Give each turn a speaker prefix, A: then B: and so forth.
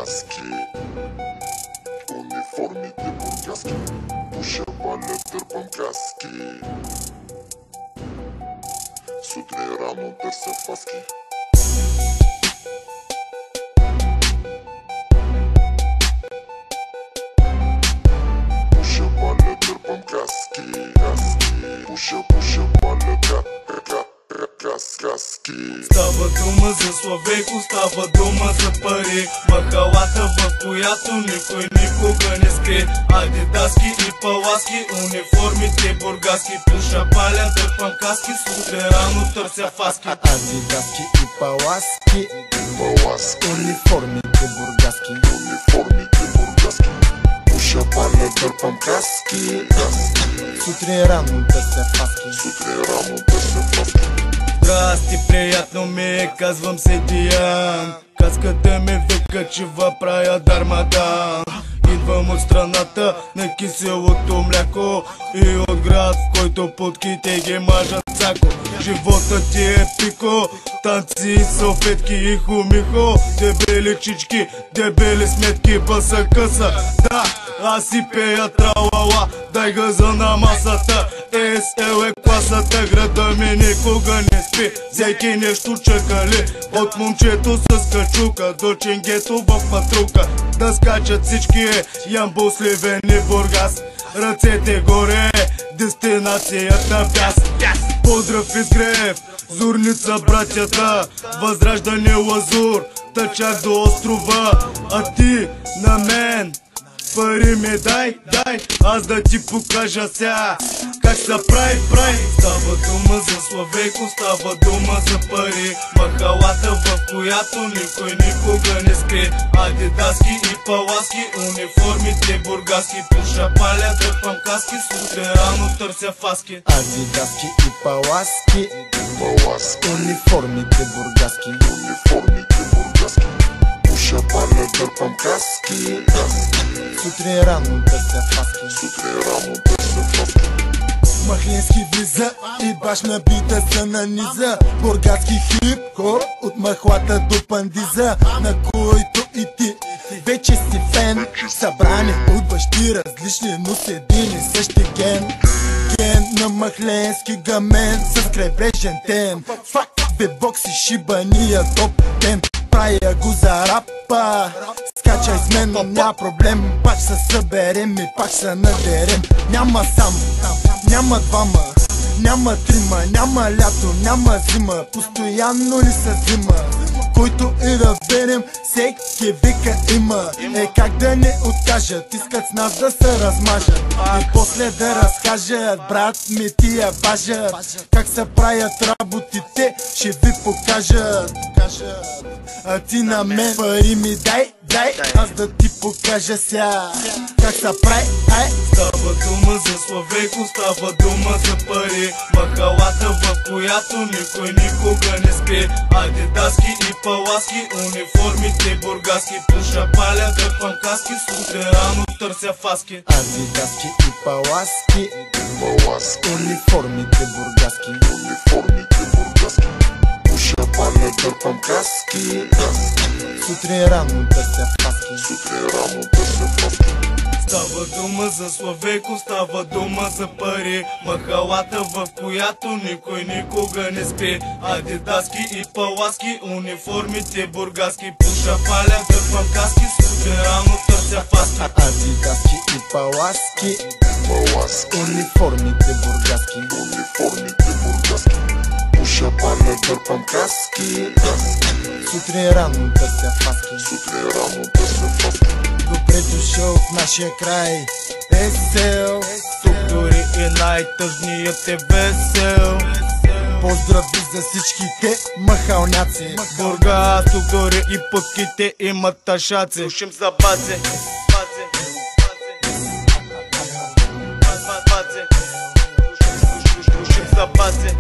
A: маски, униформите бургаски, пуша паля, дърпам каски. Сутрин рано търся фаски. Пуша паля, дърпам каски. Пуша паля, каски.
B: Става дума за Славейко, става дума за пари. Махалата, в която никой никога не скри. Адидаски и паласки, униформите бургаски. Пуша паля, дърпам каски, сутрин рано търся фаски.
C: Адидаски и паласки, униформите бургаски.
A: Пуша паля, дърпам каски.
C: Сутрин рано търся фаски.
B: Здрасти, приятно ми, казвам се Диан. Каската ме вика, че правя дармадан. Идвам от страната на киселото мляко и от град, в който подките ги мажат цако. Животът ти е пико, танци, салфетки и хумихо. Дебели чички, дебели сметки, баса къса. Да, аз си пея тралала, дай газа на масата. СЛ е класата, града ми никога не спи. Взеки нещо чакали, от момчето с качука до ченгето в патрука. Да скачат всички Ямбол, Сливен и Бургас. Ръцете горе, дестинацията пяс. Поздрав Изгрев, Зорница братята, Възраждане Лазур, тъчак до острова. А ти на мен пари ми дай, аз да ти покажа ся как се прави. Става дума за Славейко, става дума за пари. Махалата, в която никой никога не скри. Адидаски и паласки, униформите бургаски. Пуша паля, дърпам каски, сутрин рано търся фаски.
C: Адидаски и паласки, униформите бургаски.
A: Пуша паля, дърпам каски.
C: Сутрин рано търся фаски. Махленски влиза и баш на бита се наниза. Бургаски хип-хоп от махлата до пандиза, на който и ти вече си фен. Събрани от бащи различни, но с един и същи ген. Ген на махленски гамен с крайбрежен тен. Факт, бебокси, шибания, топ тен. Правя го за рапа, скачай с мен, няма проблем. Пак се съберем и пак се надерем. Няма сам, няма двама, няма трима, няма лято, няма зима. Постоянно ли се зима? Който и да верим, всеки вика има. Как да не откажат, искат с нас да се размажат и после да разкажат, брат ми тия бажат. Как се правят работите, ще ви покажат. А ти на мен пари ми дай, аз да ти покажа ся как се прави.
B: Става дума за Славейко, става дума за пари. Махалата, в която никой никога не спи. Адидаски и паласки, униформите бургаски. Пуша паля, дърпам каски, сутрин рано търся фаски.
C: Адидаски и паласки, униформите бургаски.
A: Пуша паля, дърпам каски.
C: Сутрин рано търся фаски.
B: Става дума за Славейко, става дума за пари. Махалата, в която никой никога не спи. Адидаски и паласки, униформите бургаски. Пуша паля, дърпам каски, сутрин рано търся фаски.
C: Адидаски и паласки, униформите бургаски.
A: Пуша паля, дърпам каски.
C: Сутрин рано търся фаски. Добре дошъл в нашия край, СЛ.
B: Тук дори и най-тъжният е весел.
C: Поздрави за всичките махалняци.
B: Бургас, тук дори и пътките имат ташаци. Слушим за баце. Слушим за баце.